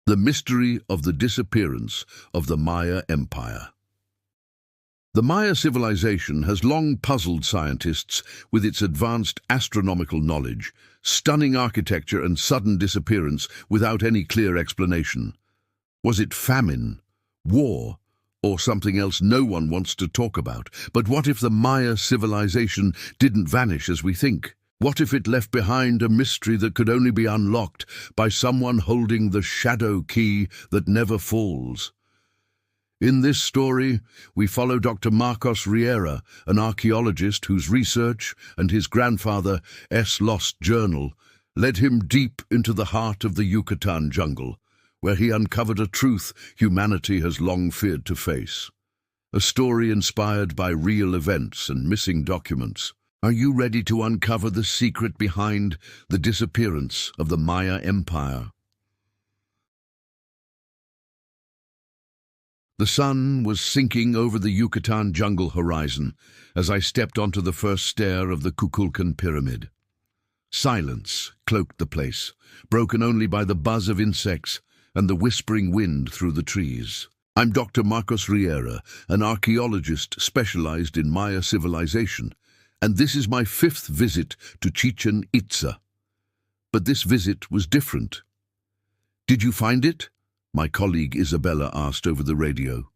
The mystery of the disappearance of the Maya Empire. The Maya civilization has long puzzled scientists with its advanced astronomical knowledge, stunning architecture and sudden disappearance without any clear explanation. Was it famine, war, or something else no one wants to talk about? But what if the Maya civilization didn't vanish as we think? What if it left behind a mystery that could only be unlocked by someone holding the shadow key that never falls? In this story, we follow Dr. Marcos Riera, an archaeologist whose research and his grandfather's lost journal led him deep into the heart of the Yucatan jungle, where he uncovered a truth humanity has long feared to face. A story inspired by real events and missing documents. Are you ready to uncover the secret behind the disappearance of the Maya Empire? The sun was sinking over the Yucatan jungle horizon as I stepped onto the first stair of the Kukulkan Pyramid. Silence cloaked the place, broken only by the buzz of insects and the whispering wind through the trees. I'm Dr. Marcos Riera, an archaeologist specialized in Maya civilization, and this is my 5th visit to Chichen Itza. But this visit was different. Did you find it? My colleague Isabella asked over the radio.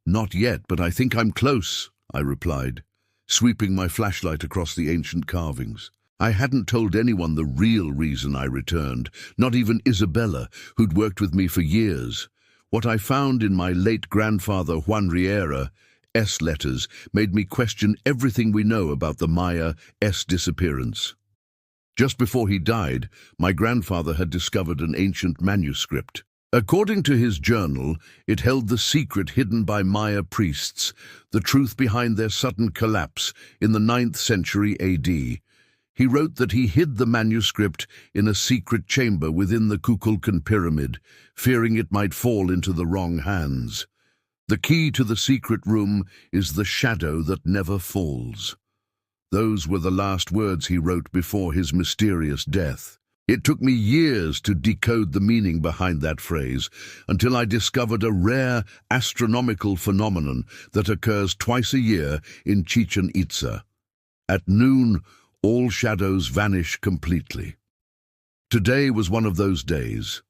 Not yet, but I think I'm close, I replied, sweeping my flashlight across the ancient carvings. I hadn't told anyone the real reason I returned, not even Isabella, who'd worked with me for years. What I found in my late grandfather Juan Riera's letters made me question everything we know about the Maya's disappearance. Just before he died, my grandfather had discovered an ancient manuscript. According to his journal, it held the secret hidden by Maya priests, the truth behind their sudden collapse in the 9th century AD. He wrote that he hid the manuscript in a secret chamber within the Kukulkan Pyramid, fearing it might fall into the wrong hands. The key to the secret room is the shadow that never falls. Those were the last words he wrote before his mysterious death. It took me years to decode the meaning behind that phrase, until I discovered a rare astronomical phenomenon that occurs twice a year in Chichen Itza. At noon, all shadows vanish completely. Today was one of those days.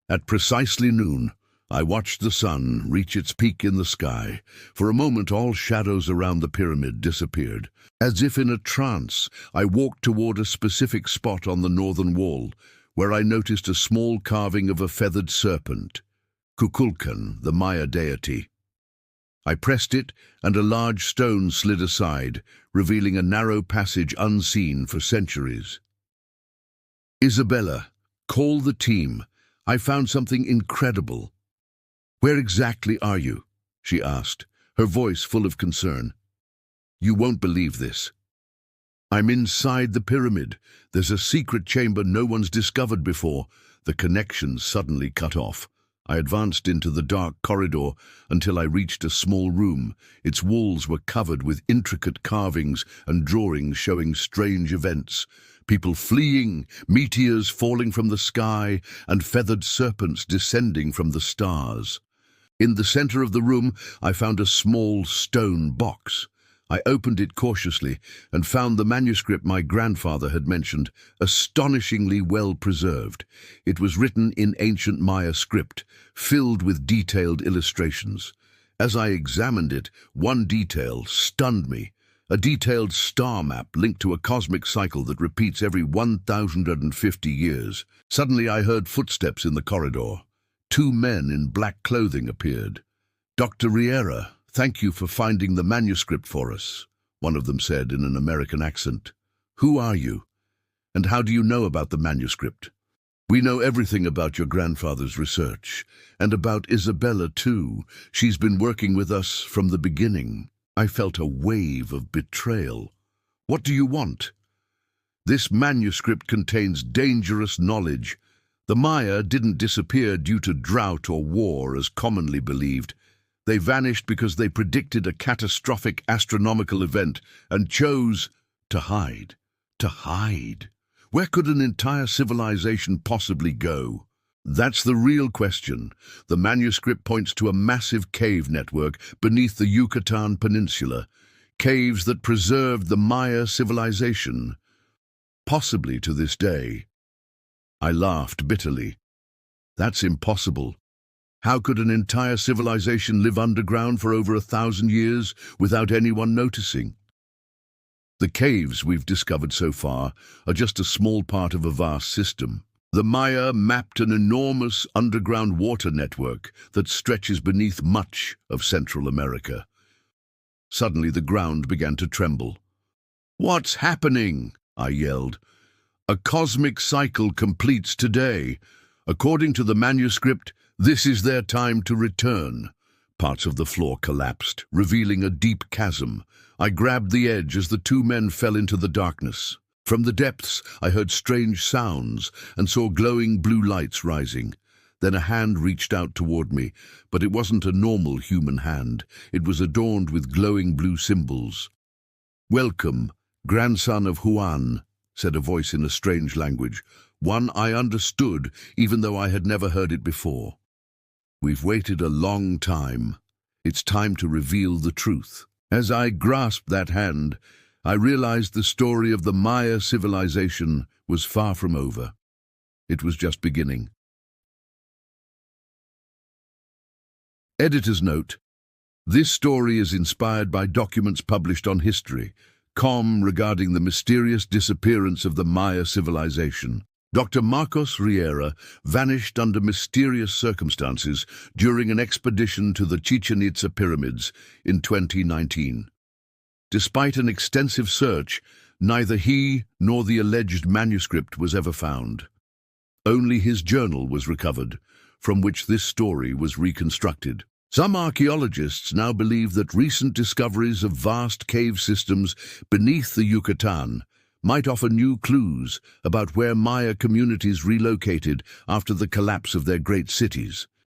At precisely noon, I watched the sun reach its peak in the sky. For a moment, all shadows around the pyramid disappeared. As if in a trance, I walked toward a specific spot on the northern wall, where I noticed a small carving of a feathered serpent, Kukulkan, the Maya deity. I pressed it, and a large stone slid aside, revealing a narrow passage unseen for centuries. Isabella, call the team. I found something incredible. Where exactly are you? She asked, her voice full of concern. You won't believe this. I'm inside the pyramid. There's a secret chamber no one's discovered before. The connection suddenly cut off. I advanced into the dark corridor until I reached a small room. Its walls were covered with intricate carvings and drawings showing strange events. People fleeing, meteors falling from the sky, and feathered serpents descending from the stars. In the center of the room, I found a small stone box. I opened it cautiously and found the manuscript my grandfather had mentioned, astonishingly well preserved. It was written in ancient Maya script, filled with detailed illustrations. As I examined it, one detail stunned me. A detailed star map linked to a cosmic cycle that repeats every 1,050 years. Suddenly I heard footsteps in the corridor. 2 men in black clothing appeared. Dr. Riera, thank you for finding the manuscript for us, one of them said in an American accent. Who are you? And how do you know about the manuscript? We know everything about your grandfather's research, and about Isabella too. She's been working with us from the beginning. I felt a wave of betrayal. What do you want? This manuscript contains dangerous knowledge. The Maya didn't disappear due to drought or war, as commonly believed. They vanished because they predicted a catastrophic astronomical event and chose to hide. To hide? Where could an entire civilization possibly go? That's the real question. The manuscript points to a massive cave network beneath the Yucatan Peninsula, caves that preserved the Maya civilization, possibly to this day. I laughed bitterly. That's impossible. How could an entire civilization live underground for over 1,000 years without anyone noticing? The caves we've discovered so far are just a small part of a vast system. The Maya mapped an enormous underground water network that stretches beneath much of Central America. Suddenly the ground began to tremble. "What's happening?" I yelled. "A cosmic cycle completes today. According to the manuscript, this is their time to return." Parts of the floor collapsed, revealing a deep chasm. I grabbed the edge as the two men fell into the darkness. From the depths, I heard strange sounds and saw glowing blue lights rising. Then a hand reached out toward me, but it wasn't a normal human hand. It was adorned with glowing blue symbols. "Welcome, grandson of Juan," said a voice in a strange language, one I understood even though I had never heard it before. "We've waited a long time. It's time to reveal the truth." As I grasped that hand, I realized the story of the Maya civilization was far from over. It was just beginning. Editor's note: this story is inspired by documents published on History.com regarding the mysterious disappearance of the Maya civilization. Dr. Marcos Riera vanished under mysterious circumstances during an expedition to the Chichen Itza pyramids in 2019. Despite an extensive search, neither he nor the alleged manuscript was ever found. Only his journal was recovered, from which this story was reconstructed. Some archaeologists now believe that recent discoveries of vast cave systems beneath the Yucatan might offer new clues about where Maya communities relocated after the collapse of their great cities.